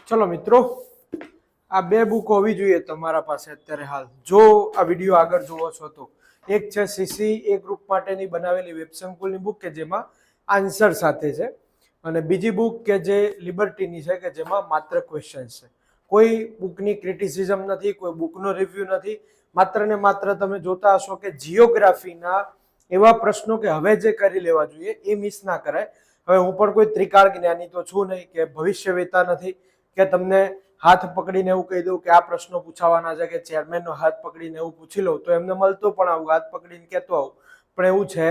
ચલો મિત્રો, આ બે બુક હોવી જોઈએ તમારા પાસે અત્યારે હાલ, જો આ વિડીયો આગળ જોવો છો તો. એક છે સીસી એ ગ્રુપ માટેની બનાવેલી વેબસંકુલની બુક કે જેમાં આન્સર સાથે છે, અને બીજી બુક કે જે લિબર્ટીની છે કે જેમાં માત્ર ક્વેશ્ચન્સ છે. કોઈ બુકની ક્રિટિસિઝમ નથી, કોઈ બુકનો રિવ્યુ નથી, માત્ર ને માત્ર તમે જોતા હશો કે જીઓગ્રાફીના એવા પ્રશ્નો કે હવે જે કરી લેવા જોઈએ એ મિસ ના કરાય. હવે હું પણ કોઈ ત્રિકાળ જ્ઞાની તો છું નહીં, કે ભવિષ્ય વેતા નથી કે તમને હાથ પકડીને એવું કહી દઉં કે આ પ્રશ્નો પૂછાવાના છે, કે ચેરમેનનો હાથ પકડીને એવું પૂછી લઉં તો એમને મળતો પણ આવું, હાથ પકડીને કહેતો આવું, પણ એવું છે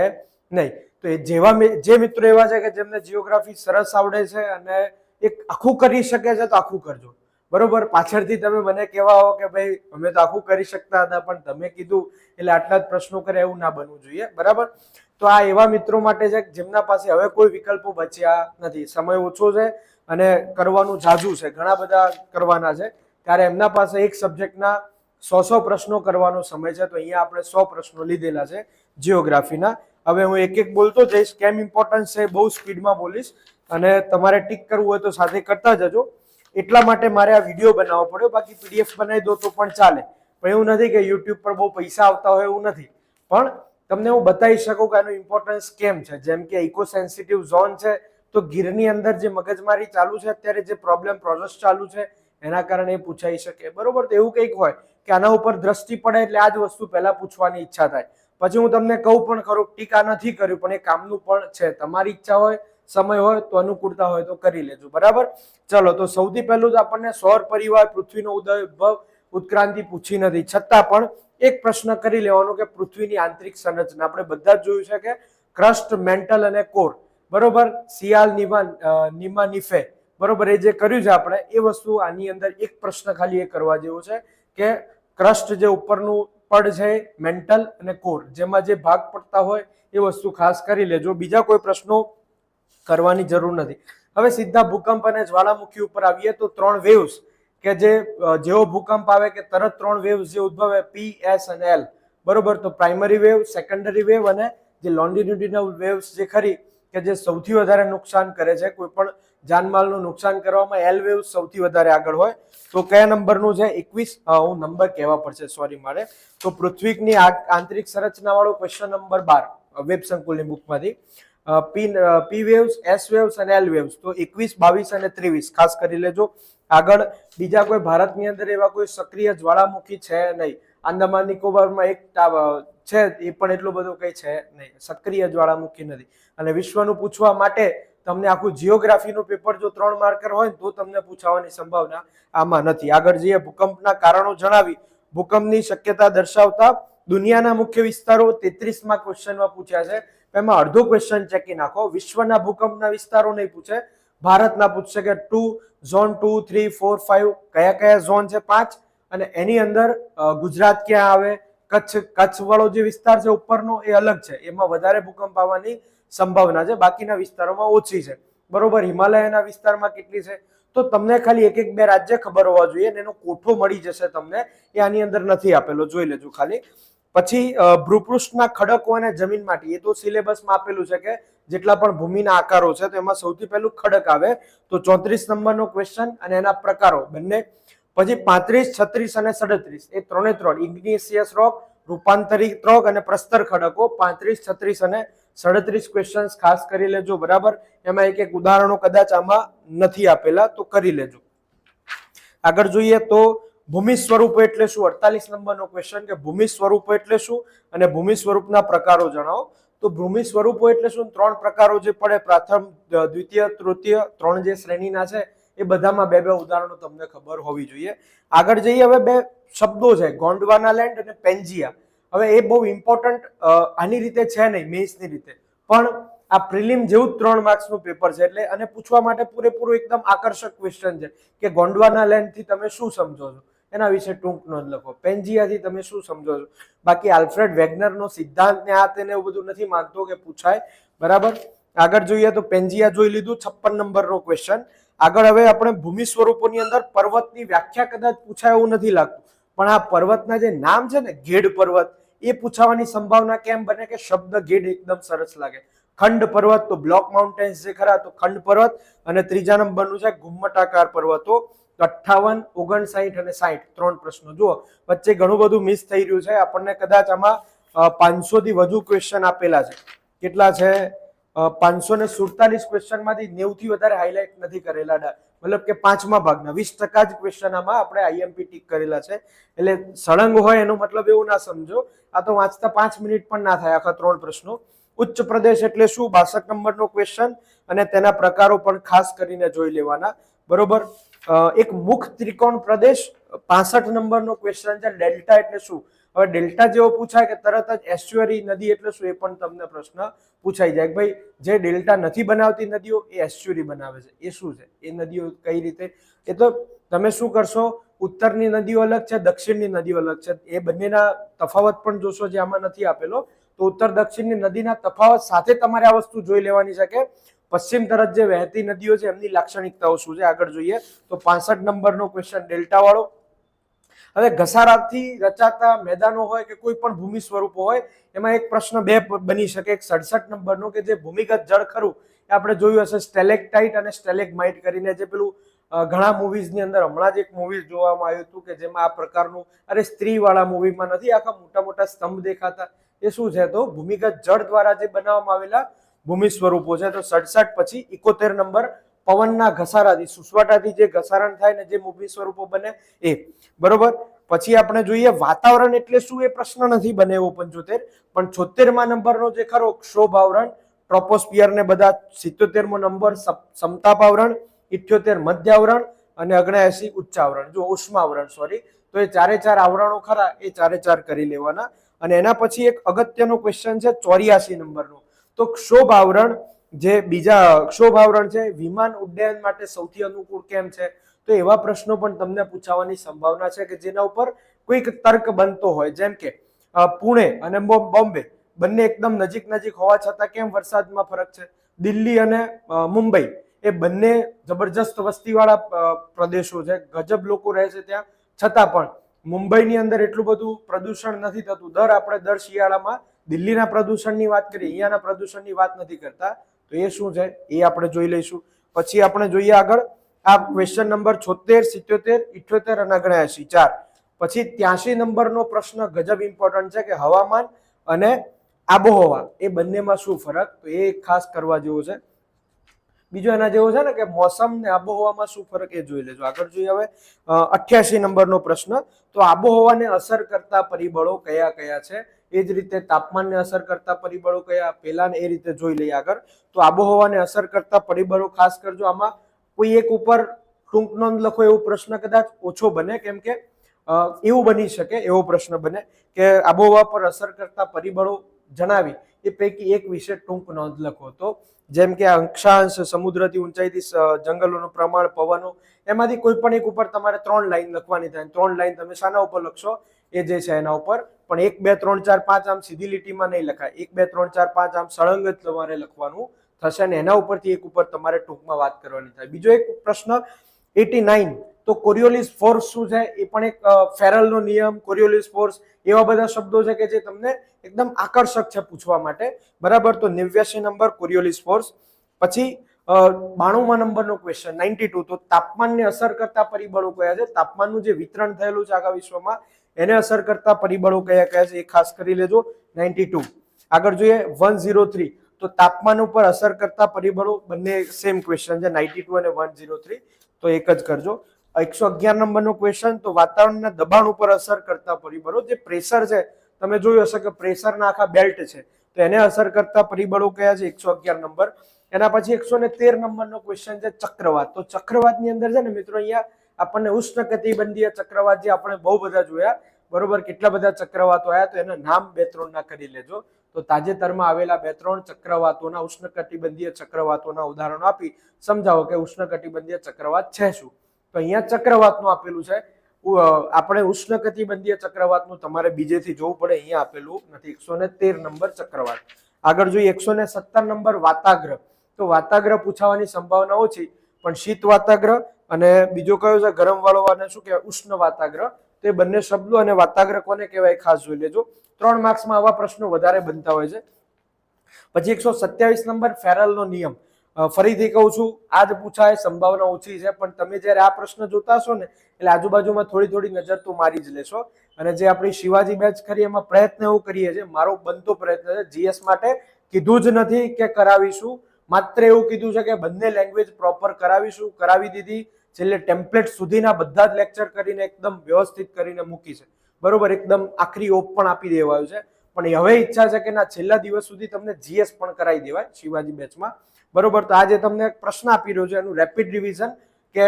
નહીં. તો એ જે મિત્રો એવા છે કે જેમને જીઓગ્રાફી સરસ આવડે છે અને એક આખું કરી શકે છે તો આખું કરજો, બરોબર. પાછળથી તમે મને કહેવા હો કે ભાઈ અમે તો આખું કરી શકતા હતા પણ તમે કીધું એટલે આટલા જ પ્રશ્નો કરે, એવું ના બનવું જોઈએ, બરાબર. તો આ એવા મિત્રો માટે છે જેમના પાસે હવે કોઈ વિકલ્પો બચ્યા નથી, સમય ઓછો છે અને કરવાનું જાજુ છે, ઘણા બધા કરવાના છે, ત્યારે એમના પાસે એક સબ્જેક્ટના 100 પ્રશ્નો કરવાનો સમય છે. તો અહીંયા આપણે 100 પ્રશ્નો લીધેલા છે જીઓગ્રાફીના. હવે હું એક એક બોલતો જઈશ, કેમ ઇમ્પોર્ટન્સ છે બહુ સ્પીડમાં બોલીશ, અને તમારે ટીક કરવું હોય તો સાથે કરતા જજો. એટલા માટે મારે આ વિડીયો બનાવવો પડ્યો, બાકી પીડીએફ બનાવી દો તો પણ ચાલે. પણ એવું નથી કે યુટ્યુબ પર બહુ પૈસા આવતા હોય, એવું નથી, પણ તમને હું બતાવી શકું કે આનું ઇમ્પોર્ટન્સ કેમ છે. જેમ કે ઇકો સેન્સિટિવ ઝોન છે, તો ગીરની અંદર જે મગજમારી ચાલુ છે અત્યારે, જે પ્રોસેસ ચાલુ છે એના કારણે એ પૂછાઈ શકે, બરોબર. તો એવું કંઈક હોય કે આના ઉપર દ્રષ્ટિ પડે એટલે આ જ વસ્તુ પહેલા પૂછવાની ઈચ્છા થાય. પછી હું તમને કહું પણ ખરું, ટીકા નથી કર્યું પણ એ કામનું પણ છે. તમારી ઈચ્છા હોય, સમય હોય તો અનુકૂળતા હોય તો કરી લેજો, બરાબર. ચલો, તો સૌથી પહેલું જ આપણને સૌર પરિવાર, પૃથ્વીનો ઉદય, ઉત્ક્રાંતિ પૂછી નથી, છતાં પણ એક પ્રશ્ન કરી લેવાનો કે પૃથ્વીની આંતરિક સંરચના. આપણે બધા જ જોયું છે કે ક્રસ્ટ, મેન્ટલ અને કોર, બરોબર. સિયાલ, નિમા, નિફે, બરોબર. એ જે કર્યું છે આપણે એ વસ્તુ આની અંદર એક પ્રશ્ન ખાલી એ કરવા જેવું છે કે ક્રસ્ટ જે ઉપરનું પડ છે, મેન્ટલ અને કોર, જેમાં જે ભાગ પડતા હોય એ વસ્તુ ખાસ કરી લેજો. બીજા કોઈ પ્રશ્નો કરવાની જરૂર નથી. હવે સીધા ભૂકંપ અને જ્વાળામુખી ઉપર આવીએ તો 3 વેવ્સ કે જેવો ભૂકંપ આવે કે તરત 3 વેવ્સ જે ઉદ્ભવે, પી, એસ અને એલ, બરોબર. તો પ્રાઇમરી વેવ, સેકન્ડરી વેવ અને જે લોન્ડિટ્યુડિનલ વેવ્સ જે ખરી કે જે સૌથી વધારે નુકસાન કરે છે, કોઈ પણ જાનમાલનું નુકસાન કરવામાં એલ વેવ સૌથી વધારે આગળ હોય. તો કયા નંબરનું છે? 21. હું નંબર કહેવા પડશે, સોરી મારે. તો પૃથ્વીની આંતરિક સંરચના વાળો ક્વેશ્ચન નંબર 12 વેબ સંકુલની બુકમાંથી. પી વેવ્સ, એસ વેવ્સ અને એલ વેવ્સ. તો 21, 22 અને 23 ખાસ કરી લેજો. આગળ બીજા કોઈ ભારતની અંદર એવા કોઈ સક્રિય જ્વાળામુખી છે નહીં. આંદામાન નિકોબારમાં એક છે, એ પણ એટલું બધું કઈ છે નહીં, સક્રિય જ્વાળામુખી નથી. અને વિશ્વનું પૂછવા માટે તમને આખું જીઓગ્રાફીનું પેપર જો 3 માર્કર હોય તો તમને પૂછાવાની સંભાવના આમાં નથી. આગળ જઈએ, ભૂકંપના કારણો જણાવી, ભૂકંપની શક્યતા દર્શાવતા દુનિયાના મુખ્ય વિસ્તારો 33માં ક્વેશ્ચનમાં પૂછ્યા છે. એમાં અડધો ક્વેશ્ચન ચેકી નાખો. વિશ્વના ભૂકંપના વિસ્તારો નહીં પૂછે, ભારતના પૂછશે કે ઝોન 2, 3, 4, 5 કયા કયા ઝોન છે, 5, અને એની અંદર ગુજરાત ક્યાં આવે, કચ્છ વાળો જે વિસ્તાર છે ઉપરનો એ અલગ છે, એમાં વધારે ભૂકંપ આવવાની સંભાવના છે, બાકીના વિસ્તારોમાં ઓછી છે, બરોબર. હિમાલયના વિસ્તારમાં કેટલી છે? તો તમને ખાલી એક એક બે રાજ્ય ખબર હોવા જોઈએ, એનો કોઠો મળી જશે તમને, એ આની અંદર નથી આપેલો, જોઈ લેજો ખાલી. પછી ભૂપૃષ્ઠના ખડકો અને જમીન માટી, એ તો સિલેબસમાં આપેલું છે કે જેટલા પણ ભૂમિના આકારો છે તો એમાં સૌથી પહેલું ખડક આવે, તો 34 નંબરનો ક્વેશ્ચન અને એના પ્રકારો બંને. પછી 35, 36 અને 37 એ 3 ઇગ્નિશિયસ રોક, રૂપાંતરિત રોક અને પ્રસ્તર ખડકો. 35, 36 અને 37 ક્વેશ્ચન ખાસ કરી લેજો, બરાબર. એમાં એક એક ઉદાહરણો કદાચ આમાં નથી આપેલા તો કરી લેજો. આગળ જોઈએ તો ભૂમિ સ્વરૂપો એટલે શું? 48 નંબરનો ક્વેશ્ચન કે ભૂમિ સ્વરૂપો એટલે શું અને ભૂમિ સ્વરૂપના પ્રકારો જણાવો. તો ભૂમિ સ્વરૂપો એટલે શું? 3 પ્રકારો જે પડે, પ્રથમ, દ્વિતીય, તૃતીય, 3 જે શ્રેણીના છે એ બધામાં બે ઉદાહરણો તમને ખબર હોવી જોઈએ. આગળ જઈએ, હવે 2 શબ્દો છે, ગોંડવાના લેન્ડ અને પેન્જિયા. હવે એ બહુ ઇમ્પોર્ટન્ટ આની રીતે છે નહીં, મેથ્સની રીતે, પણ આ પ્રિલિમ જેવું જ 3 માર્ક્સનું પેપર છે એટલે અને પૂછવા માટે પૂરેપૂરું એકદમ આકર્ષક ક્વેશ્ચન છે કે ગોંડવાના લેન્ડથી તમે શું સમજો છો, એના વિશે ટૂંક નોંધ લખો. પેન્જિયાથી તમે શું સમજો છો? બાકી આલ્ફ્રેડ વેગનરનો સિદ્ધાંત ને આ તેને એવું બધું નથી માંગતો કે પૂછાય, બરાબર. આગળ જોઈએ તો પેન્જિયા જોઈ લીધું, 56 નંબરનો ક્વેશ્ચન. આગળ હવે આપણે ભૂમિ સ્વરૂપોની અંદર પર્વતની વ્યાખ્યા કદાચ પૂછાય એવું નથી લાગતું, પણ આ પર્વતના જે નામ છે ને, ગેડ પર્વત, એ પૂછાવાની સંભાવના કેમ બને કે શબ્દ ગેડ એકદમ સરસ લાગે. ખંડ પર્વત તો બ્લોક માઉન્ટેન્સ જે ખરા તો ખંડ પર્વત, અને ત્રીજા નંબરનું છે ઘુમ્મટાકાર પર્વતો. 58, 59 અને 60 3 પ્રશ્નો. જુઓ વચ્ચે ઘણું બધું મિસ થઈ રહ્યું છે. આપણને કદાચ આમાં 500 થી વધુ ક્વેશ્ચન આપેલા છે. કેટલા છે? 547 ક્વેશ્ચન માંથી 90 થી વધારે હાઇલાઇટ નથી કરેલા, મતલબ કે 5મા ભાગના 20% જ ક્વેશ્ચન આમાં આપણે આઈએમપી ટીક કરેલા છે. એટલે સળંગ હોય એનો મતલબ એવું ના સમજો. આ તો વાંચતા 5 મિનિટ પણ ના થાય આખા 3 પ્રશ્નો. ઉચ્ચ પ્રદેશ એટલે શું? 62 નંબરનો ક્વેશ્ચન, અને તેના પ્રકારો પણ ખાસ કરીને જોઈ લેવાના. બરોબર. એક મુખ ત્રિકોણ પ્રદેશ 65 નંબરનો ક્વેશ્ચન છે. ડેલ્ટા એટલે શું? હવે ડેલ્ટા જેવો પૂછાય કે તરત જ એસ્ચ્યુઅરી નદી એટલે શું, એ પણ તમને પ્રશ્ન પૂછાઈ જાય. ભાઈ જે ડેલ્ટા નથી બનાવતી નદીઓ એ એસ્ચ્યુઅરી બનાવે છે, એ શું છે? એ નદીઓ કઈ રીતે? એ તો તમે શું કરશો, ઉત્તરની નદીઓ અલગ છે, દક્ષિણની નદીઓ અલગ છે. એ બંનેના તફાવત પણ જોશો, જે આમાં નથી આપેલો. તો ઉત્તર દક્ષિણની નદીના તફાવત સાથે તમારે આ વસ્તુ જોઈ લેવાની છે કે પશ્ચિમ તરફ જે વહેતી નદીઓ છે એમની લાક્ષણિકતાઓ શું છે. આગળ જોઈએ તો 65 નંબરનો ક્વેશ્ચન ડેલ્ટા વાળો. હવે ઘસારાથી રચાતા મેદાનો હોય કે કોઈ પણ ભૂમિ સ્વરૂપો હોય, એમાં એક પ્રશ્ન બે બની શકે. એક 67 નંબરનો કે જે ભૂમિગત જળ ખરું એ આપણે જોયું હશે સ્ટેલેક્ટાઇટ અને સ્ટેલેગ્માઇટ કરીને, જે પેલું ઘણા મૂવીઝની અંદર હમણાં જ એક મૂવી જોવામાં આવ્યું હતું કે જેમાં આ પ્રકારનું, અરે સ્ત્રી વાળા મૂવીમાં નથી આખા મોટા મોટા સ્તંભ દેખાતા, એ શું છે? તો ભૂમિગત જળ દ્વારા જે બનાવવામાં આવેલા ભૂમિ સ્વરૂપો છે. તો 67 પછી 71 નંબર પવનના ઘસારાથી, સુસવાટાથી જે ઘસારણ થાય ને જે ભૂમિ સ્વરૂપો બને એ. બરોબર. પછી આપણે જોઈએ વાતાવરણ એટલે શું, એ પ્રશ્ન નથી બને એવો 75. પણ 76મા નંબરનો જે ખરો ક્ષોભ આવરણ, ટ્રોપોસ્ફિયર ને બધા. 77મો નંબર સમતાપાવરણ, 78 મધ્યાવરણ અને 79 ઉચ્ચાવરણ, જો ઉષ્માવરણ સોરી. તો એ ચારે ચાર આવરણો ખરા એ ચારે ચાર કરી લેવાના. અને એના પછી એક અગત્યનો ક્વેશ્ચન છે 84 નંબરનો. તો ક્ષોભ આવરણ, જે બીજા ક્ષોભ આવરણ છે વિમાન ઉડ્ડયન માટે સૌથી અનુકૂળ કેમ છે? તો એવા પ્રશ્નો પણ તમને પૂછાવાની સંભાવના છે કે જેના ઉપર કોઈક તર્ક બનતો હોય. જેમ કે પુણે અને બોમ્બે બંને એકદમ નજીક નજીક હોવા છતાં કેમ વરસાદમાં ફરક છે? દિલ્હી અને મુંબઈ એ બંને જબરજસ્ત વસ્તીવાળા પ્રદેશો છે, ગજબ લોકો રહે છે ત્યાં, છતાં પણ મુંબઈની અંદર એટલું બધું પ્રદૂષણ નથી થતું. આપણે દર શિયાળામાં દિલ્હીના પ્રદૂષણની વાત કરીએ, અહીંયાના પ્રદૂષણની વાત નથી કરતા. તો એ શું છે એ આપણે જોઈ લઈશું. પછી આપણે જોઈએ આગળ આ ક્વેશ્ચન નંબર 76, 77, 78 અને 79 ચાર. પછી 83 નંબરનો પ્રશ્ન ગજબ ઇમ્પોર્ટન્ટ છે કે હવામાન અને આબોહવા એ બંનેમાં શું ફરક? તો એ ખાસ કરવા જેવું છે. બીજો એના જેવો છે ને કે મોસમ ને આબોહવામાં શું ફરક, એ જોઈ લેજો. આગળ જોઈએ હવે 88 નંબરનો પ્રશ્ન. તો આબોહવાને અસર કરતા પરિબળો કયા કયા છે? એ જ રીતે તાપમાનને અસર કરતા પરિબળો કયા, પહેલા એ રીતે જોઈ લઈએ આગળ. તો આબોહવાને અસર કરતા પરિબળો ખાસ કરજો. આમાં કોઈ એક ઉપર ટૂંક નોંધ લખો એવો પ્રશ્ન કદાચ ઓછો બને, કેમ કે એવું બની શકે, એવો પ્રશ્ન બને કે આબોહવા પર અસર કરતા પરિબળો જણાવી એ પૈકી એક વિશે ટૂંક નોંધ લખો. તો જેમ કે અક્ષાંશ, સમુદ્રથી ઊંચાઈથી જંગલોનું પ્રમાણ, પવનો, એમાંથી કોઈ પણ એક ઉપર તમારે 3 લાઈન લખવાની થાય. 3 લાઈન તમે શાના ઉપર લખશો? એ જે છે એના ઉપર. પણ 1 2 3 4 5 આમ સીધી લીટીમાં નહીં લખાય. 1 2 3 4 5 આમ સળંગ જ તમારે લખવાનું થશે, અને એના ઉપરથી એક ઉપર તમારે ટૂંકમાં વાત કરવાની થાય. બીજો એક પ્રશ્ન 89. તો કોરિયોલિસ ફોર્સ શું છે? એ પણ એક ફેરલનો નિયમ, કોરિયોલિસ ફોર્સ, એવા બધા શબ્દો છે કે જે તમને એકદમ આકર્ષક છે પૂછવા માટે. બરાબર. તો 89 નંબર કોરિયોલિસ ફોર્સ. પછી 92મા નંબરનો ક્વેશ્ચન 92. તો તાપમાનને અસર કરતા પરિબળો કયા છે? તાપમાનનું જે વિતરણ થયેલું છે આખા વિશ્વમાં એને અસર કરતા પરિબળો કયા કયા છે એ ખાસ કરી લેજો. 92. આગળ જોઈએ 103. તો તાપમાન ઉપર અસર કરતા પરિબળો, બંને સેમ ક્વેશ્ચન છે 92 અને 103. તો એક જ કરજો. 111 નંબરનો ક્વેશ્ચન. તો વાતાવરણના દબાણ ઉપર અસર કરતા પરિબળો, જે પ્રેશર છે તમે જોયું હશે કે પ્રેશરના આખા બેલ્ટ છે, તો એને અસર કરતા પરિબળો કયા છે? 111 નંબર. એના પછી 113 નંબરનો ક્વેશ્ચન છે ચક્રવાત. તો ચક્રવાતની અંદર છે ને મિત્રો, અહીંયા આપણને ઉષ્ણકટિબંધીય ચક્રવાત જે આપણે બહુ બધા જોયા, બરોબર, કેટલા બધા ચક્રવાતો આવ્યા, તો એના નામ 2-3 ના કરી લેજો. તો તાજેતરમાં આવેલા 2-3 ચક્રવાતોના, ઉષ્ણકટિબંધીય ચક્રવાતોના ઉદાહરણો આપી સમજાવો કે ઉષ્ણકટિબંધીય ચક્રવાત છે શું. તો અહીંયા ચક્રવાતનું આપેલું છે. આપણે ઉષ્ણકટિબંધીય ચક્રવાતનું તમારે બીજેથી જોવું પડે, અહીંયા આપેલું નથી. 113 નંબર ચક્રવાત. આગળ જોઈએ 117 નંબર વાતાગ્રહ. તો વાતાગ્રહ પૂછાવાની સંભાવના ઓછી, પણ શીત વાતાગ્રહ અને બીજો કયો છે ગરમ વાળો, અને શું કહેવાય ઉષ્ણ વાતાગ્રહ. તો એ બંને શબ્દો અને વાતાગ્રહ કોને કહેવાય ખાસ જોઈ લેજો. 3 માર્ક્સમાં આવા પ્રશ્નો વધારે બનતા હોય છે. પછી 127 નંબર ફેરલનો નિયમ, ફરીથી કહું છું આ જ પૂછાય, સંભાવના ઓછી છે, પણ તમે જ્યારે આ પ્રશ્ન જોતા હશો ને એટલે આજુબાજુમાં થોડી થોડી નજર તો મારી જ લેશો. અને જે આપણી શિવાજી બેચ કરી એમાં પ્રયત્ન એવું કરીએ છીએ, મારો બનતો પ્રયત્ન છે, જીએસ માટે કીધું જ નથી કે કરાવીશું, માત્ર એવું કીધું છે કે બંને લેંગ્વેજ પ્રોપર કરાવીશું, કરાવી દીધી, છેલ્લે ટેમ્પલેટ સુધીના બધા જ લેક્ચર કરીને એકદમ વ્યવસ્થિત કરીને મૂકી છે, બરોબર, એકદમ આખરી ઓપ પણ આપી દેવાયું છે. પણ હવે ઈચ્છા છે કે ના છેલ્લા દિવસ સુધી તમને જીએસ પણ કરાવી દેવાય શિવાજી બેચમાં, બરોબર. તો આજે તમને એક પ્રશ્ન આપી રહ્યો છે એનું રેપિડ રિવિઝન, કે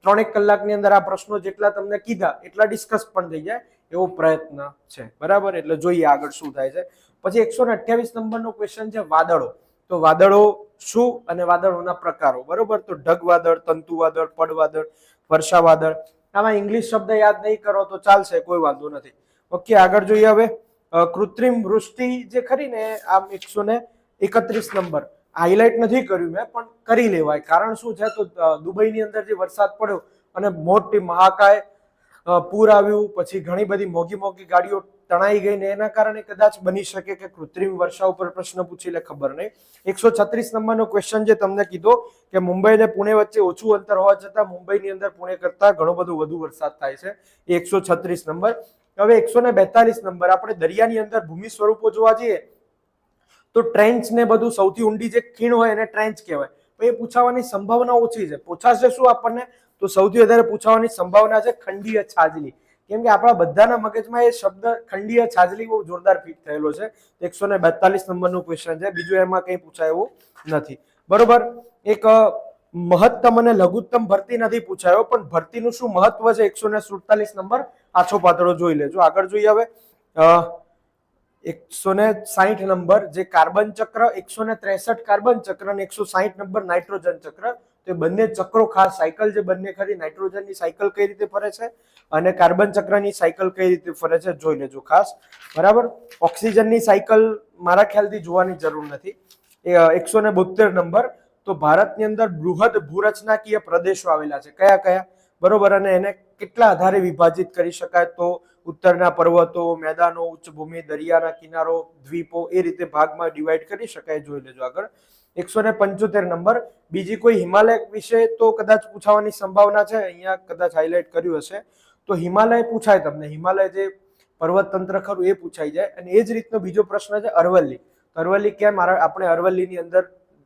3-1 કલાકની અંદર આ પ્રશ્નો જેટલા તમને કીધા એટલા ડિસ્કસ પણ થઈ જાય એવો પ્રયત્ન છે, બરાબર. એટલે જોઈએ આગળ શું થાય છે. પછી 128 નંબરનો ક્વેશ્ચન છે વાદળો. તો વાદળો શું અને વાદળોના પ્રકારો, બરોબર. તો ઢગ વાદળ, તંતુ વાદળ, પડ વાદળ, વર્ષા વાદળ. આમાં ઇંગ્લિશ શબ્દ યાદ નહીં કરો તો ચાલશે, કોઈ વાંધો નથી. ઓકે, આગળ જોઈએ હવે. કૃત્રિમ વૃષ્ટિ જે ખરી ને, આમ 131 નંબર હાઇલાઇટ નથી કર્યું મેં, પણ કરી લેવાય. કારણ શું છે, તો દુબઈની અંદર જે વરસાદ પડ્યો અને મોટી મહાકાય પૂર આવ્યું, પછી ઘણી બધી મોંઘી મોંઘી ગાડીઓ તણાઈ ગઈ ને એના કારણે કદાચ બની શકે કે કૃત્રિમ વર્ષા ઉપર પ્રશ્ન પૂછી લે, ખબર નહીં. 136 નંબરનો ક્વેશ્ચન જે તમને કીધો કે મુંબઈ અને પુણે વચ્ચે ઓછું અંતર હોવા છતાં મુંબઈની અંદર પુણે કરતા ઘણો બધો વધુ વરસાદ થાય છે, એ 136 નંબર. હવે 142 નંબર, આપણે દરિયાની અંદર ભૂમિ સ્વરૂપો જોવા જઈએ તો ટ્રેન્ચ ને બધું સૌથી ઊંડી જે ખીણ હોય એને ટ્રેન્ચ કહેવાય. એ પૂછાવાની સંભાવના ઓછી છે. પૂછાશે શું આપણને, તો સૌથી વધારે પૂછાવાની સંભાવના છે ખંડીય છાજલી. કેમ કે આપણા બધાના મગજમાં એ શબ્દ ખંડીય છાજલી બહુ જોરદાર ફિટ થયેલો છે. 142 નંબરનું ક્વેશ્ચન છે, બીજું એમાં કંઈ પૂછાય એવું નથી, બરોબર. એક મહત્તમ અને લઘુત્તમ ભરતી નથી પૂછાયો, પણ ભરતીનું શું મહત્વ છે 147 નંબર આછો પાતળો જોઈ લેજો. આગળ જોઈએ હવે 160 નંબર જે કાર્બન ચક્ર, 163 કાર્બન ચક્ર અને 160 નંબર નાઇટ્રોજન ચક્ર. તો બંને ચક્રો ખાસ સાયકલ જે બંને ખરી, નાઇટ્રોજનની સાયકલ કઈ રીતે ફરે છે અને કાર્બન ચક્રની સાયકલ કઈ રીતે ફરે છે જોઈ લેજો ખાસ, બરાબર. ઓક્સિજનની સાયકલ મારા ખ્યાલથી જોવાની જરૂર નથી. 172 નંબર, તો ભારતની અંદર બૃહદ ભૂરચનાકીય પ્રદેશો આવેલા છે, કયા કયા, બરોબર. અને એને કેટલા આધારે વિભાજિત કરી શકાય, તો ઉત્તરના પર્વતો, મેદાનો, ઉચ્ચભૂમિ, દરિયાના કિનારો, દ્વીપો, એ રીતે ભાગમાં ડિવાઈડ કરી શકાય, જોઈ લેજો આગળ. 175 નંબર, બીજી કોઈ હિમાલય વિશે તો કદાચ પૂછાવાની સંભાવના છે, અહીંયા કદાચ હાઇલાઇટ કર્યું હશે તો હિમાલય પૂછાય તમને, હિમાલય જે પર્વત તંત્ર ખરું એ પૂછાઈ જાય. અને એ જ રીતનો બીજો પ્રશ્ન છે અરવલ્લી. અરવલ્લી કેમ, આપણે અરવલ્લીની અંદર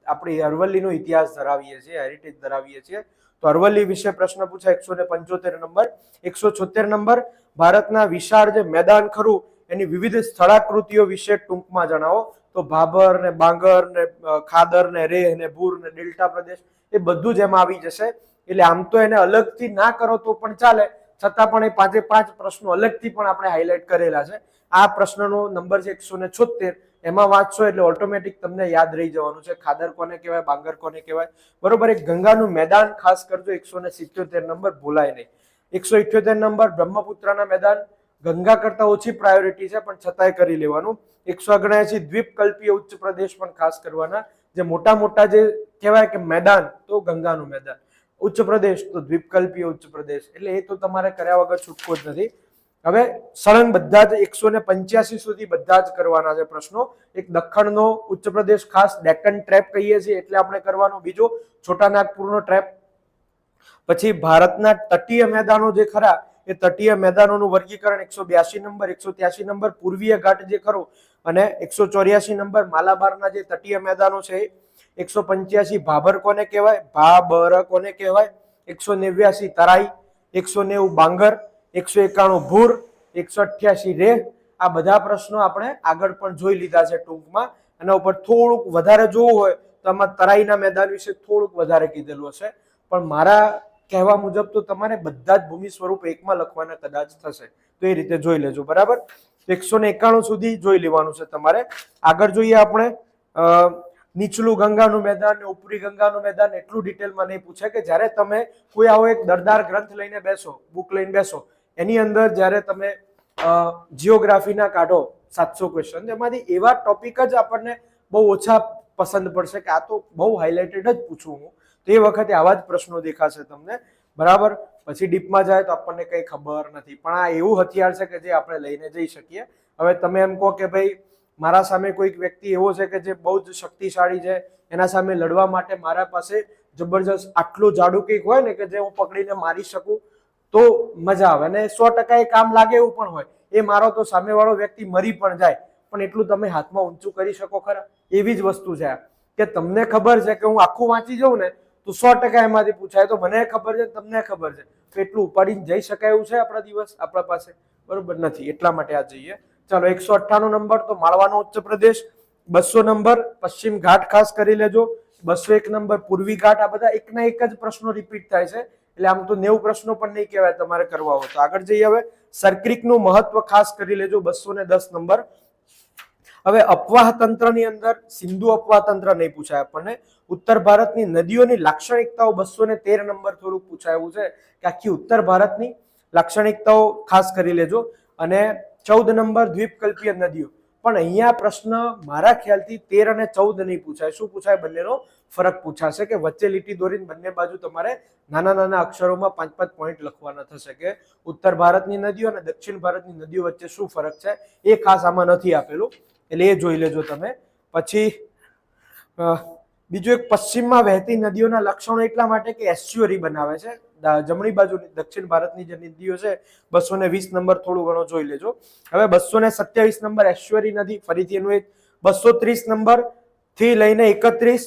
આપણી અરવલ્લીનો ઇતિહાસ ધરાવીએ છીએ, હેરિટેજ ધરાવીએ છીએ, તો અરવલ્લી વિશે પ્રશ્ન પૂછાય 175 નંબર. 176 નંબર, ભારતના વિશાળ જે મેદાન ખરું એની વિવિધ સ્થળાકૃતિઓ વિશે ટૂંકમાં જણાવો. તો ભાભર ને બાંગર ને ખાદર ને રેહ ને ભૂર ને ડેલ્ટા પ્રદેશ, એ બધું જ એમાં આવી જશે. એટલે આમ તો એને અલગથી ના કરો તો પણ ચાલે, છતાં પણ એ 5 પ્રશ્નો અલગથી પણ આપણે હાઇલાઇટ કરેલા છે. આ પ્રશ્નનો નંબર છે 176, એમાં વાંચશો એટલે ઓટોમેટિક તમને યાદ રહી જવાનું છે ખાદર કોને કહેવાય, બાંગર કોને કહેવાય, બરોબર. એક ગંગાનું મેદાન ખાસ કરજો, 177 નંબર ભૂલાય નહીં. 178 નંબર, બ્રહ્મપુત્રના મેદાન ગંગા કરતા ઓછી પ્રાયોરિટી છે પણ છતાંય કરી લેવાનું. 179 દ્વીપકલ્પીય ઉચ્ચ પ્રદેશ પણ ખાસ કરવાના, જે મોટા મોટા જે કહેવાય કે મેદાન તો ગંગાનું મેદાન, ઉચ્ચ પ્રદેશ તો દ્વીપકલ્પીય ઉચ્ચ પ્રદેશ, એટલે એ તો તમારે કર્યા વગર છૂટકો જ નથી. હવે સળંગ બધા જ 185 સુધી બધા જ કરવાના છે પ્રશ્નો. એક દખ્ખણનો ઉચ્ચ પ્રદેશ ખાસ ડેક્કન ટ્રેપ કહીએ છીએ એટલે આપણે કરવાનો, બીજો છોટાનાગપુરનો ટ્રેપ. પછી ભારતના તટીય મેદાનો જે ખરા એ તટીય મેદાનોનું વર્ગીકરણ 182 નંબર. 183 નંબર પૂર્વીય ઘાટ જે ખરો, અને 184 નંબર માલાબારના જે તટીય મેદાનો છે. 185 ભાભર કોને કહેવાય, ભાબર કોને કહેવાય, 189 તરાઈ, 190 બાંગર, 191 ભૂર, 188 રેહ. આ બધા પ્રશ્નો આપણે આગળ પણ જોઈ લીધા છે ટૂંકમાં. એના ઉપર થોડુંક વધારે જોવું હોય તો આમાં તરાઈના મેદાન વિશે થોડુંક વધારે કીધેલું હશે, પણ મારા કહેવા મુજબ તો તમારે બધા જ ભૂમિ સ્વરૂપ એકમાં લખવાના કદાચ થશે, તો એ રીતે જોઈ લેજો, બરાબર. 191 સુધી જોઈ લેવાનું છે તમારે. આગળ જોઈએ આપણે નીચલું ગંગાનું મેદાન ને ઉપરી ગંગાનું મેદાન. એટલું ડિટેલમાં નહીં પૂછે કે જ્યારે તમે કોઈ આવો એક દરદાર ગ્રંથ લઈને બેસો, બુક લઈને બેસો, એની અંદર જ્યારે તમે જીઓગ્રાફીના કાઢો 700 ક્વેશ્ચન, એમાંથી એવા ટોપિક જ આપણને બહુ ઓછા પસંદ પડશે કે આ તો બહુ હાઇલાઇટેડ જ પૂછું હું, તો એ વખતે આવા જ પ્રશ્નો દેખાશે તમને, બરાબર. પછી ડીપમાં જાય તો આપણને કંઈ ખબર નથી, પણ આ એવું હથિયાર છે કે જે આપણે લઈને જઈ શકીએ. હવે તમે એમ કહો કે ભાઈ મારા સામે કોઈક વ્યક્તિ એવો છે કે જે બહુ જ શક્તિશાળી છે, એના સામે લડવા માટે મારા પાસે જબરજસ્ત આટલું જાડું કંઈક હોય ને કે જે હું પકડીને મારી શકું તો મજા આવે, અને 100% એ કામ લાગે એવું પણ હોય, એ મારો તો સામેવાળો વ્યક્તિ મરી પણ જાય, પણ એટલું તમે હાથમાં ઊંચું કરી શકો ખરા? એવી જ વસ્તુ છે કે તમને ખબર છે કે હું આખું વાંચી જાઉં ને તો 100% એમાંથી પૂછાય, તો મને ખબર છે તમને ખબર છે, તો એટલું ઉપાડીને જઈ શકાય એવું છે આપણા દિવસ આપણા પાસે? બરોબર નથી, એટલા માટે આ જઈએ. ચાલો 198 નંબર તો માળવાનો ઉચ્ચ પ્રદેશ, 200 નંબર પશ્ચિમ ઘાટ, ખાસ કરી લેજો, 201 નંબર પૂર્વી ઘાટ. આ બધા એકના એક જ પ્રશ્નો રિપીટ થાય છે, એટલે આમ તો 90 પ્રશ્નો પણ નહીં કહેવાય તમારે કરવા હોય તો. આગળ જઈએ હવે, સર્કિટનું મહત્વ ખાસ કરી લેજો, 210 નંબર. હવે અપવાહ તંત્રની અંદર સિંધુ અપવાહ તંત્ર નહીં પૂછાય આપણને. ઉત્તર ભારતની નદીઓની લાક્ષણિકતાઓ 213 નંબર થોડુંક પૂછાયું છે કે આખી ઉત્તર ભારતની લાક્ષણિકતાઓ ખાસ કરી લેજો. અને 14 નંબર દ્વીપકલ્પીય નદીઓ, પણ અહીંયા પ્રશ્ન મારા ખ્યાલથી 13 અને 14 નહીં પૂછાય. શું પૂછાય? બંનેનો ફરક પૂછાશે કે વચ્ચે લીટી દોરીને બંને બાજુ તમારે નાના નાના અક્ષરોમાં 5-5 પોઈન્ટ લખવાના થશે કે ઉત્તર ભારતની નદીઓ અને દક્ષિણ ભારતની નદીઓ વચ્ચે શું ફરક છે, એ ખાસ આમાં નથી આપેલું, એટલે એ જોઈ લેજો તમે. પછી બીજું એક, પશ્ચિમમાં વહેતી નદીઓના લક્ષણો એટલા માટે કે એસ્ચ્યુઅરી બનાવે છે. જમણી બાજુ દક્ષિણ ભારતની જે નદીઓ છે 220 નંબર થોડું ઘણો જોઈ લેજો. હવે 227 નંબર એસ્ચ્યુઅરી નદી, ફરીથી એનું એક 230 નંબર થી લઈને 31,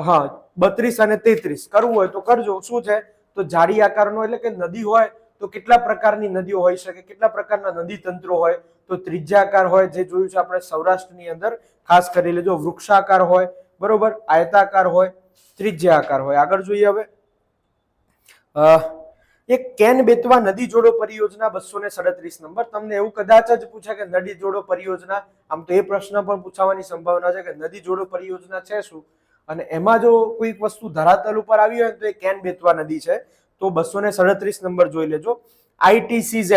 હા 32 અને 33 કરવું હોય તો કરજો. શું છે તો જાડી આકારનો, એટલે કે નદી હોય તો કેટલા પ્રકારની નદીઓ હોઈ શકે, કેટલા પ્રકારના નદી તંત્રો હોય, તો ત્રિજ્યાકાર હોય, જે જોયું છે આપણે સૌરાષ્ટ્રની અંદર, ખાસ કરી લેજો. વૃક્ષાકાર હોય, બરોબર, આયતાકાર હોય, ત્રિજ્યાકાર હોય. આગળ જોઈએ હવે, એક કેન બેતવા નદી જોડો પરિયોજના 237 નંબર. તમને એવું કદાચ જ પૂછે કે નદી જોડો પરિયોજના, આમ તો એ પ્રશ્ન પણ પૂછવાની સંભાવના છે કે નદી જોડો પરિયોજના છે શું, અને એમાં જો કોઈક વસ્તુ ધરાતલ ઉપર આવી હોય તો એ કેન બેતવા નદી છે. તો 237 નંબર જોઈ લેજો. ITCZ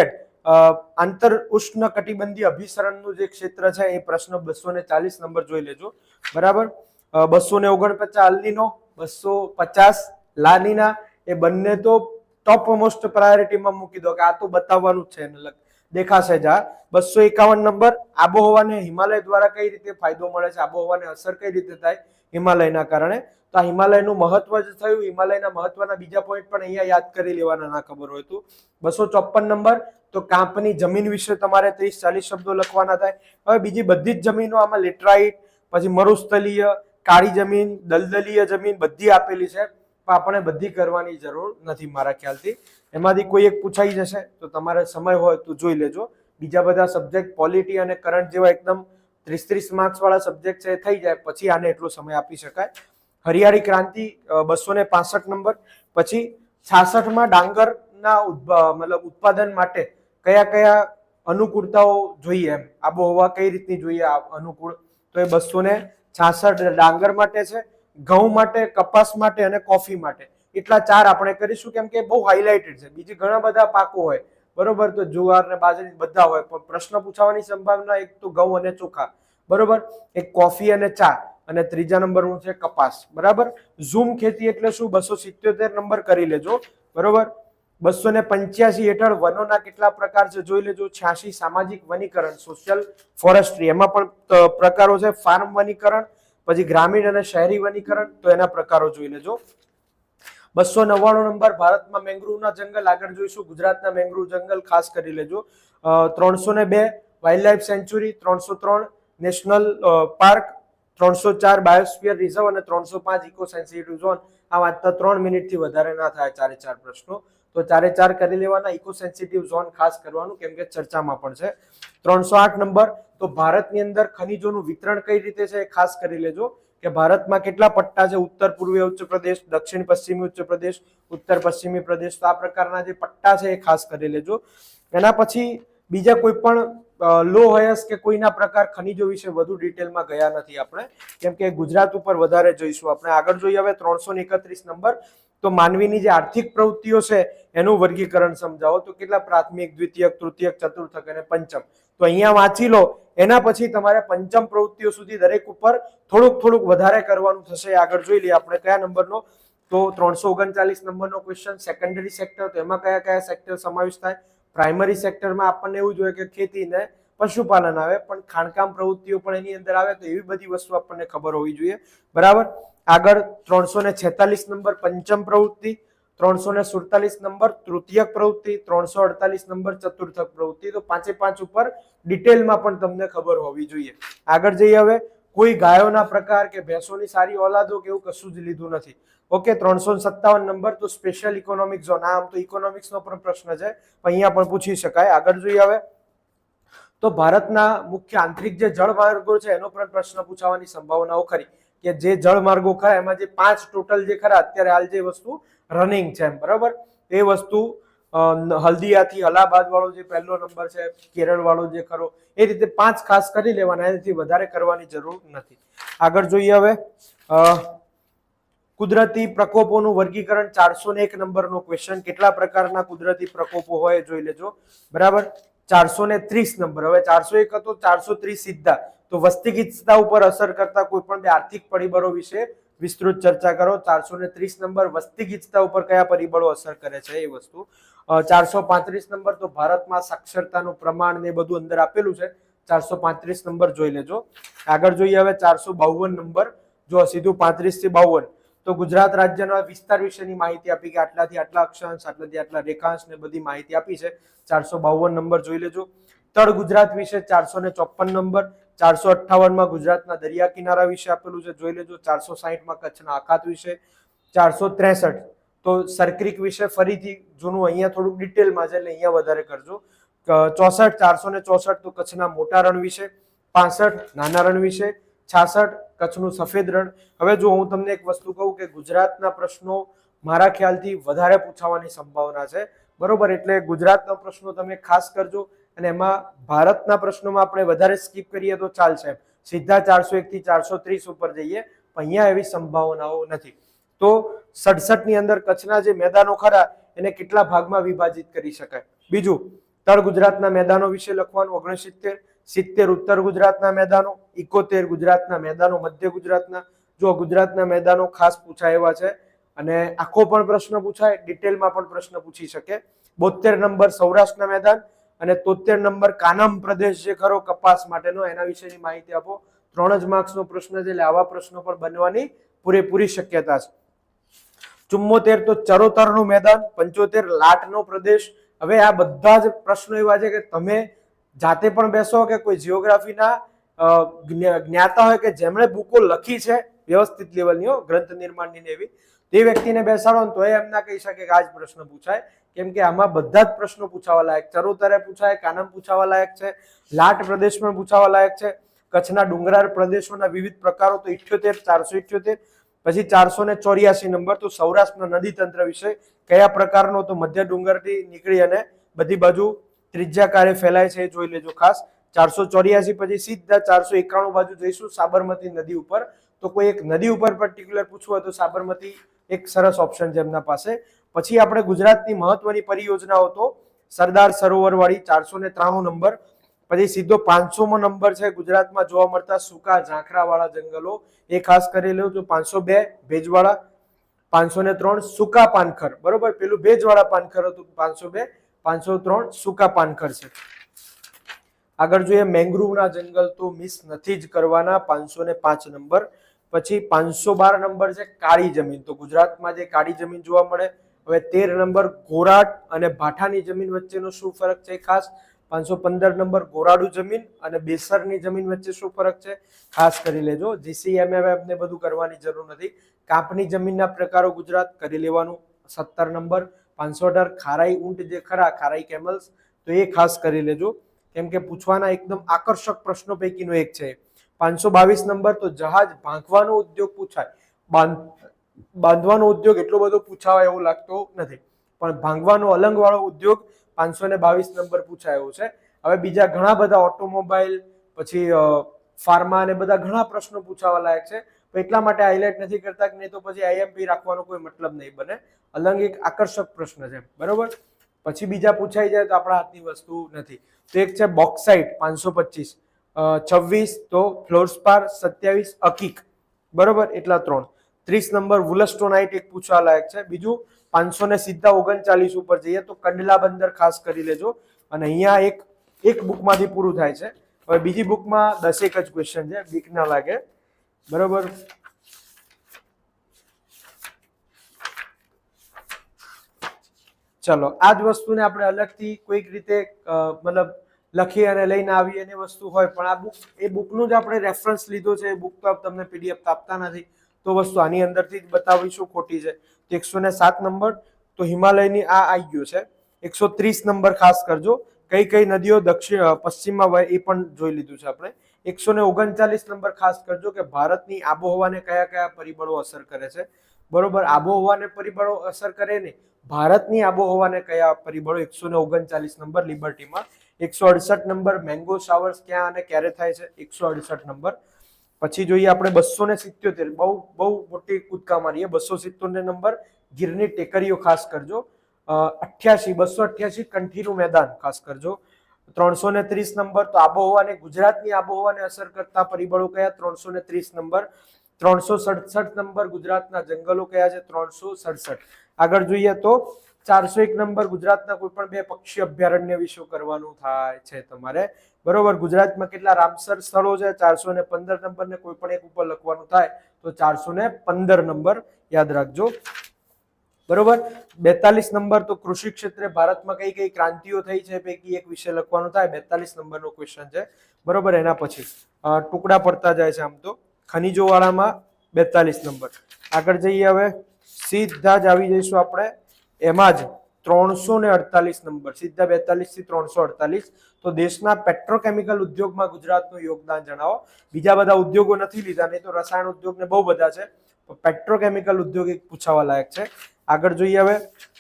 આંતર ઉષ્ણ કટિબંધીય અભિસરણનું જે ક્ષેત્ર છે એ પ્રશ્ન 240 નંબર જોઈ લેજો, બરાબર. 249 અલ્નીનો, 250 લાનીના, એ બંને તો ટોપ મોસ્ટ પ્રાયોરિટીમાં મૂકી દો કે આ તો બતાવવાનું જ છે, એને દેખાશે જ. 251 નંબર, આબોહવાને હિમાલય દ્વારા કઈ રીતે ફાયદો મળે છે, આબોહવાને અસર કઈ રીતે થાય હિમાલયના કારણે, તો આ હિમાલયનું મહત્વ જ થયું. હિમાલયના મહત્વના બીજા પોઈન્ટ પણ અહીંયા યાદ કરી લેવાના, ના ખબર હોય તો. 254 નંબર, તો કાંપની જમીન વિશે તમારે 30-40 શબ્દો લખવાના થાય. હવે બીજી બધી જ જમીનો આમાં લેટરાઇટ, પછી મરુસ્થલીય, કાળી જમીન, દલદલીય જમીન બધી આપેલી છે, પણ આપણે બધી કરવાની જરૂર નથી મારા ખ્યાલથી. એમાંથી કોઈ એક પૂછાઈ જશે તો તમારે સમય હોય તો જોઈ લેજો. બીજા બધા સબ્જેક્ટ પોલિટી અને કરંટ જેવા એકદમ 30-30 માર્ક્સ વાળા સબ્જેક્ટ છે, થઈ જાય પછી આને એટલો સમય આપી શકાય. હરિયાળી ક્રાંતિ 265 નંબર. પછી 66માં ડાંગરના મતલબ ઉત્પાદન માટે કયા કયા અનુકૂળતાઓ જોઈએ, એમ આબોહવા કઈ રીતની જોઈએ અનુકૂળ, તો એ 266 ડાંગર માટે છે, ઘઉં માટે, કપાસ માટે અને કોફી માટે. એટલા 4 આપણે કરીશું કેમ કે બહુ હાઇલાઇટેડ છે. બીજી ઘણા બધા પાકો હોય, બરોબર, તો જુવાર ને બાજરી બધા હોય, પણ પ્રશ્ન પૂછવાની સંભાવના એક તો ઘઉં અને ચોખા, બરોબર, એક કોફી અને ચા, અને ત્રીજા નંબરનું છે કપાસ, બરાબર. ઝૂમ ખેતી એટલે શું? 277 નંબર કરી લેજો, બરોબર. 285 હેઠળ વનોના કેટલા પ્રકાર છે જોઈ લેજો. 86 સામાજિક વનીકરણ, સોશિયલ ફોરેસ્ટ્રી, એમાં પણ પ્રકારો છે. ફાર્મ વનીકરણ, પછી ગ્રામીણ અને શહેરી વનીકરણ, તો એના પ્રકારો જોઈ લેજો. 299 નંબર, ભારતમાં મેંગ્રુવના જંગલ, આગળ જોઈશું. ગુજરાતના મેંગ્રુવ જંગલ ખાસ કરી લેજો. 302 wild life sanctuary, 303 national park, 304 biosphere reserve અને 305 ઇકો સેન્સિટિવ ઝોન. આ વાંચતા 3 મિનિટથી વધારે ના થાય, 4 પ્રશ્નો, તો 4 કરી લેવાના. ઇકો સેન્સિટિવ ઝોન ખાસ કરવાનું કેમ કે ચર્ચામાં પણ છે. 308 નંબર, તો ભારતની અંદર ખનિજોનું વિતરણ કઈ રીતે છે એ ખાસ કરી લેજો કે ભારતમાં કેટલા પટ્ટા છે, ઉત્તર પૂર્વીય ઉચ્ચ પ્રદેશ, દક્ષિણ પશ્ચિમી ઉચ્ચ પ્રદેશ, ઉત્તર પશ્ચિમી પ્રદેશ, તો આ પ્રકારના જે પટ્ટા છે એ ખાસ કરી લેજો. એના પછી બીજા કોઈ પણ લો હયસ કે કોઈના પ્રકાર ખનિજો વિશે વધુ ડિટેલમાં ગયા નથી આપણે, કેમ કે ગુજરાત ઉપર વધારે જોઈશું આપણે. આગળ જોઈએ હવે 331 નંબર, તો માનવીની જે આર્થિક પ્રવૃત્તિઓ છે એનું વર્ગીકરણ સમજાવો. તો કેટલા? પ્રાથમિક, દ્વિતીયક, તૃતીયક, ચતુર્થક અને પંચમ. તો અહીંયા વાંચી લો, એના પછી તમારે પંચમ પ્રવૃત્તિઓ સુધી દરેક ઉપર થોડુંક વધારે કરવાનું થશે. આગળ જોઈ લઈએ આપણે કયા નંબરનો, તો 339 નંબરનો ક્વેશ્ચન. સેકન્ડરી સેક્ટર, તો એમાં કયા કયા સેક્ટર સમાવેશ થાય? પ્રાઇમરી સેક્ટરમાં આપણને એવું જોઈએ કે ખેતી ને પશુપાલન આવે, પણ ખાણકામ પ્રવૃત્તિઓ પણ એની અંદર આવે. તો એવી બધી વસ્તુ આપણને ખબર હોવી જોઈએ. બરાબર. આગળ 346 નંબર પંચમ પ્રવૃત્તિ, 347 નંબર તૃતીયક પ્રવૃત્તિ, 348 નંબર ચતુર્થક પ્રવૃત્તિ. તો 5 ઉપર ડિટેલમાં પણ તમને ખબર હોવી જોઈએ. આગળ જઈએ હવે. કોઈ ગાયોના પ્રકાર કે ભેંસોની સારી ઓલાદો કે એવું કશું જ લીધું નથી. ઓકે. 357 નંબર તો સ્પેશિયલ ઇકોનોમિક ઝોન. આમ તો ઇકોનોમિક્સ નો પણ પ્રશ્ન છે, અહીંયા પણ પૂછી શકાય. આગળ જોઈએ હવે. તો ભારતના મુખ્ય આંતરિક જે જળમાર્ગો છે એનો પણ પ્રશ્ન પૂછાવાની સંભાવનાઓ ખરી, કે જે જળમાર્ગો ખરા એમાં જે 5 ટોટલ જે ખરા અત્યારે હાલ જે વસ્તુ રનિંગ છે, બરાબર, એ વસ્તુ હલ્દિયાથી અલ્હાબાદ વાળો જે પહેલો નંબર છે, કેરળ વાળો જે ખરો, એ રીતે 5 ખાસ કરી લેવાના, એનાથી વધારે કરવાની જરૂર નથી. આગળ જોઈએ હવે. કુદરતી પ્રકોપોનું વર્ગીકરણ 401 નંબરનો ક્વેશ્ચન. કેટલા પ્રકારના કુદરતી પ્રકોપો હોય જોઈ લેજો. બરાબર. 430 નંબર. હવે 401 હતો, 430 સીધા. તો વસ્તી ગીચતા ઉપર અસર કરતા કોઈ પણ બે આર્થિક પરિબળો વિશે વિસ્તૃત ચર્ચા કરો. 430 નંબર વસ્તી ગીચતા ઉપર કયા પરિબળો અસર કરે છે એ વસ્તુ. 435 નંબર તો ભારતમાં સાક્ષરતાનું પ્રમાણ ને બધું અંદર આપેલું છે. 435 નંબર જોઈ લેજો. આગળ જોઈએ હવે 452 નંબર. જો સીધું 35 થી 52. તો ગુજરાત રાજ્યના વિસ્તાર વિશેની માહિતી આપી, કે આટલાથી આટલા અક્ષાંશ, આટલાથી આટલા રેખાંશ ને બધી માહિતી આપી છે. 452 નંબર જોઈ લેજો. તળ ગુજરાત વિશે 454 નંબર. 458 માં ગુજરાતના દરિયા કિનારા વિશે આપેલું છે, જોઈ લેજો. 460 માં કચ્છના અખાત વિશે. 463 તો સરક્રિક વિશે ફરીથી જૂનું, અહીંયા થોડુંક ડિટેલમાં છે એટલે અહીંયા વધારે કરજો. 464 તો કચ્છના મોટા રણ વિશે. 65 નાના રણ વિશે. 66 કચ્છનું સફેદ રણ. હવે જો હું તમને એક વસ્તુ કહું કે ગુજરાતના પ્રશ્નો મારા ખ્યાલથી વધારે પૂછાવાની સંભાવના છે, બરોબર, એટલે ગુજરાતના પ્રશ્નો તમે ખાસ કરજો. અને એમાં ભારતના પ્રશ્નોમાં આપણે વધારે સ્કીપ કરીએ તો ચાલશે, સીધા 401 થી 430 ઉપર જઈએ, પણ અહીંયા એવી સંભાવનાઓ નથી. તો 67 ની અંદર કચ્છના જે મેદાનો ખરા એને કેટલા ભાગમાં વિભાજિત કરી શકાય. બીજું, તળ ગુજરાતના મેદાનો વિશે લખવાનું. 69 70 ઉત્તર ગુજરાતના મેદાનો. 71 ગુજરાતના મેદાનો મધ્ય ગુજરાતના. જો ગુજરાતના મેદાનો ખાસ પૂછાય એવા છે, અને આખો પણ પ્રશ્ન પૂછાય, ડિટેલમાં પણ પ્રશ્ન પૂછી શકે. 72 નંબર સૌરાષ્ટ્રના મેદાન, અને 73 નંબર કાનમ પ્રદેશ જે ખરો કપાસ માટેનો, એના વિશેની માહિતી આપો. 3 જ માર્ક્સનો પ્રશ્ન છે, એટલે આવા પ્રશ્નો પણ બનવાની પૂરેપૂરી શક્યતા છે. 74 તો ચરોતરનું મેદાન. 75 લાટનો પ્રદેશ. હવે આ બધા જ પ્રશ્નો એવા છે કે તમે જાતે પણ બેસો કે કોઈ જીઓગ્રાફીના જ્ઞાતા હોય કે જેમણે બુકો લખી છે વ્યવસ્થિત લેવલની, ગ્રંથ નિર્માણની ને એવી, તે વ્યક્તિને બેસાડો ને તો એમ ના કહી શકે કે આ જ પ્રશ્ન પૂછાય, કેમ કે આમાં બધા જ પ્રશ્નો પૂછાવા લાયક. ચરોતરે પૂછાય, કાનમ પૂછાવા લાયક છે, લાટ પ્રદેશ પણ પૂછાવા લાયક છે. કચ્છના ડુંગરાળ પ્રદેશોના વિવિધ પ્રકારો તો 78 478. પછી 484 નંબર તો સૌરાષ્ટ્રના નદી તંત્ર વિશે, કયા પ્રકારનો, તો મધ્ય ડુંગરથી નીકળી અને બધી બાજુ ત્રિજ્યાકારે ફેલાય છે, એ જોઈ લેજો ખાસ. 484 પછી સીધા 491 બાજુ જઈશું, સાબરમતી નદી ઉપર. તો કોઈ એક નદી ઉપર પર્ટિક્યુલર પૂછવું હોય તો સાબરમતી એક સરસ ઓપ્શન છે એમના પાસે. પછી આપણે ગુજરાતની મહત્વની પરિયોજનાઓ તો સરદાર સરોવર વાળી 493 નંબર. પછી સીધો 500મો નંબર છે ગુજરાતમાં જોવા મળતા સૂકા ઝાંખરા વાળા જંગલો, એ ખાસ કરી લો. તો 502 ભેજવાળા, 503 સૂકા પાનખર, બરોબર, પેલું ભેજવાળા પાનખર હતું 502, 503 સૂકા પાનખર છે. આગળ જોઈએ મેંગ્રુવના જંગલ તો મિસ નથી જ કરવાના, 505 નંબર. પછી 512 નંબર છે કાળી જમીન. તો ગુજરાતમાં જે કાળી જમીન જોવા મળે. હવે 13 નંબર ગોરાટ અને ભાઠાની જમીન વચ્ચેનો શું ફરક છે ખાસ. 515 નંબર ગોરાડુ જમીન અને બેસરની જમીન વચ્ચે શું ફરક છે ખાસ કરી લેજો. GCMF ને બધું કરવાની જરૂર નથી. કાપની જમીનના પ્રકારો ગુજરાત કરી લેવાનું. 17 નંબર 518 ખારાઈ ઊંટ જે ખરા, ખારાઈ કેમલ્સ, તો એ ખાસ કરી લેજો, કેમ કે પૂછવાના એકદમ આકર્ષક પ્રશ્નો પૈકીનો એક છે. 522 નંબર તો જહાજ ભાંગવાનો ઉદ્યોગ પૂછાય. બાંધવાનો ઉદ્યોગ એટલો બધો પૂછાવાય એવું લાગતો નથી, પણ ભાંગવાનો અલંગ વાળો ઉદ્યોગ 522 નંબર પૂછાયો છે. હવે બીજા ઘણા બધા ઓટોમોબાઈલ, પછી ફાર્મા ને બધા ઘણા પ્રશ્નો પૂછાવા લાયક છે, એટલા માટે હાઇલાઇટ નથી કરતા, કે નહીં તો પછી IMP રાખવાનો કોઈ મતલબ નહીં બને. અલંગ એક આકર્ષક પ્રશ્ન છે, બરોબર. પછી બીજા પૂછાઈ જાય તો આપણા હાથની વસ્તુ નથી. તો એક છે બોક્સાઇટ 525, 26 તો ફ્લોરસ્પાર, 27 અકીક, બરોબર, એટલા 3. 30 નંબર વુલસ્ટોનાઇટ એક પૂછવા લાયક છે. બીજું 500 ને સીધા 39 ઉપર જઈએ તો કંડલા બંદર ખાસ કરી લેજો. અને અહીંયા એક એક બુકમાંથી પૂરું થાય છે. હવે બીજી બુકમાં 10 જ ક્વેશ્ચન છે, બીક ના લાગે, બરોબર. ચલો આ જ વસ્તુને આપણે અલગથી કોઈક રીતે મતલબ લખી અને લઈને આવી એની વસ્તુ હોય, પણ આ બુક એ બુકનું જ આપણે રેફરન્સ લીધો છે. એ બુક તો તમને પીડીએફ આપતા નથી, તો વસ્તુ આની અંદરથી જ બતાવીશું ખોટી છે. તો 107 નંબર તો હિમાલયની આ આવી ગયો છે. 130 નંબર ખાસ કરજો, કઈ કઈ નદીઓ પશ્ચિમમાં વહે એ પણ જોઈ લીધું છે આપણે. 139 નંબર ખાસ કરજો કે ભારતની આબોહવાને કયા કયા પરિબળો અસર કરે છે, બરોબર. આબોહવાને પરિબળો અસર કરે ને ભારતની આબોહવાને કયા પરિબળો. 139 નંબર લિબર્ટીમાં. 168 નંબર મેંગો શાવર્સ ક્યાં અને ક્યારે થાય છે, 168 નંબર. પછી જોઈએ આપણે 277, બહુ બહુ મોટી કૂદકા મારીએ. 277 નંબર ગીરની ટેકરીઓ ખાસ કરજો. 288 કંઠીનું મેદાન ખાસ કરજો. 330 નંબર તો આબોહવાને ગુજરાતની આબોહવાને અસર કરતા પરિબળો કયા, 330 નંબર. 367 નંબર ગુજરાતના જંગલો કયા છે, 367. આગળ જોઈએ તો 401 નંબર ગુજરાતના કોઈ પણ 2 પક્ષી અભયારણ્ય વિશે કરવાનું થાય છે તમારે, બરોબર. ગુજરાતમાં કેટલા રામસર સ્થળો છે, 415 નંબર ને કોઈ પણ એક ઉપર લખવાનું થાય તો 415 નંબર યાદ રાખજો, બરોબર. 42 નંબર તો કૃષિ ક્ષેત્રે ભારતમાં કઈ કઈ ક્રાંતિઓ થઈ છે પૈકી એક વિશે લખવાનું થાય, 42 નંબરનો ક્વેશ્ચન છે, બરોબર. એના પછી ટુકડા પડતા જાય છે આમ તો. ખનીજો વાળામાં 42 નંબર. આગળ જઈએ હવે સીધા જ આવી જઈશું આપણે એમાં જ 348 નંબર, સીધા 42 થી 348 તો દેશના પેટ્રોકેમિકલ ઉદ્યોગમાં ગુજરાતનું યોગદાન જણાવો. બીજા બધા ઉદ્યોગો નથી લીધા, નહીં તો રસાયણ ઉદ્યોગ ને બહુ બધા છે, પેટ્રોકેમિકલ ઉદ્યોગ એક પૂછાવા લાયક છે. આગળ જોઈએ હવે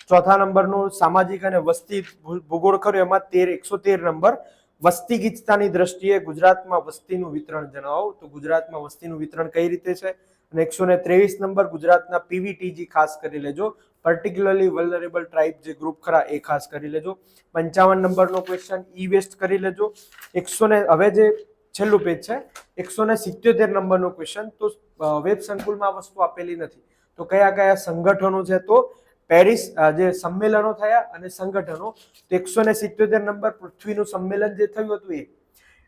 ચોથા નંબરનું સામાજિક અને વસ્તી ભૂગોળ ખરું, એમાં 113 નંબર વસ્તી ગીચતાની દ્રષ્ટિએ ગુજરાતમાં વસ્તીનું વિતરણ જણાવો. તો ગુજરાતમાં વસ્તીનું વિતરણ કઈ રીતે છે. અને 123 નંબર ગુજરાતના પીવીટીજી ખાસ કરી લેજો, પર્ટિક્યુલરલી વલ્નરેબલ ટ્રાઇબ જે ગ્રુપ ખરા એ ખાસ કરી લેજો. 55 નંબરનો ક્વેશ્ચન ઈ વેસ્ટ કરી લેજો. હવે જે છેલ્લું પેજ છે 177 નંબરનો ક્વેશ્ચન, તો વેબ સંકુલમાં વસ્તુ આપેલી નથી, તો કયા કયા સંગઠનો છે, તો પેરિસ જે સંમેલનો થયા અને સંગઠનો. તો 177 નંબર પૃથ્વીનું સંમેલન જે થયું હતું એ.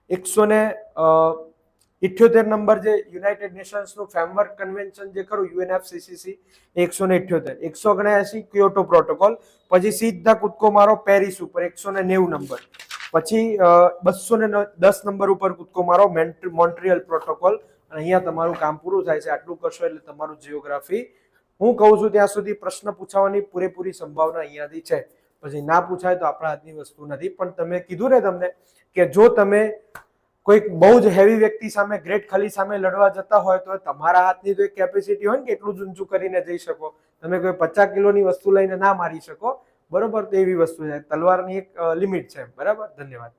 178 નંબર જે યુનાઇટેડ નેશન્સનું ફ્રેમવર્ક કન્વેન્શન જે ખરું યુએનએફસીસીસી 178. 179 ક્યોટો પ્રોટોકોલ. પછી સીધા કૂદકો મારો પેરિસ ઉપર 190 નંબર. પછી 210 નંબર ઉપર કૂદકો મારો મોન્ટ્રીયલ પ્રોટોકોલ. અને અહીંયા તમારું કામ પૂરું થાય છે. આટલું કરશો એટલે તમારું જીઓગ્રાફી, હું કહું છું ત્યાં સુધી પ્રશ્ન પૂછવાની પૂરેપૂરી સંભાવના અહીંયાથી છે. પછી ના પૂછાય તો આપણા હાથની વસ્તુ નથી. પણ તમે કીધું ને તમને કે જો તમે કોઈક બહુ જ હેવી વ્યક્તિ સામે, ગ્રેટ ખલી સામે લડવા જતા હોય તો તમારા હાથની તો એક કેપેસિટી હોય ને કે એટલું જ ઊંચું કરીને જઈ શકો. તમે કોઈ 50 કિલોની વસ્તુ લઈને ના મારી શકો, બરોબર. તો એવી વસ્તુ છે, તલવારની એક લિમિટ છે, બરાબર. ધન્યવાદ.